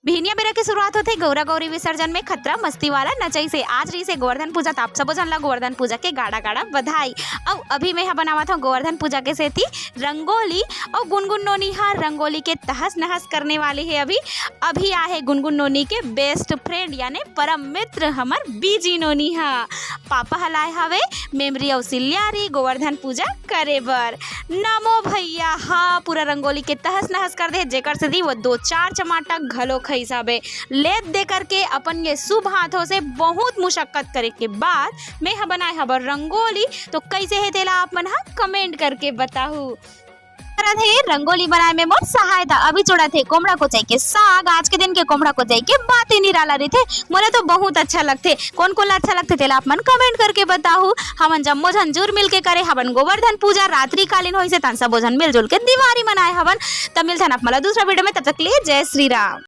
भिनिया बेरा की शुरुआत होते गौरा गौरी विसर्जन में खतरा मस्ती वाला नचई से। आज रही से गोवर्धन पूजा तो आप सबो झन ला गोवर्धन पूजा के गाड़ा गाड़ा बधाई। और अभी मैं बनावत हूँ गोवर्धन पूजा के सेती रंगोली। और गुनगुन नोनी रंगोली के तहस नहस करने वाली है। अभी आहे गुनगुन नोनी के बेस्ट फ्रेंड यानी परम मित्र हमर बीजी नोनी पापा हलाए हवे मेमरी और सिल्यारी गोवर्धन पूजा करे बर। नमो भैया पूरा रंगोली के तहस नहस कर दे जेकर से दी वो 2-4 चमाटा घलो खईस हवे। लेत दे करके अपन ये शुभ हाथों से बहुत मुशक्कत करे के बाद मैं बनाए हबर रंगोली। तो कैसे है तेला आप मन कमेंट करके बताहू। रंगोली बनाए में मोर सहायता अभी जोड़ा थे कोमड़ा को चाहिए साग। आज के दिन के कोमड़ा को चाहिए बात ही निराला रही थे मोरे तो बहुत अच्छा लगते। कौन को अच्छा लगते तेला आप मन कमेंट करके बताहू। हमन जम्मो झन जुर मिल के करे हवन गोवर्धन पूजा रात्रि कालीन होई से तन सबो झन मिलजुल के दिवाली मनाए हवन। तब मिलथन आप मला दूसरा वीडियो में, तब तक के लिए जय श्री राम।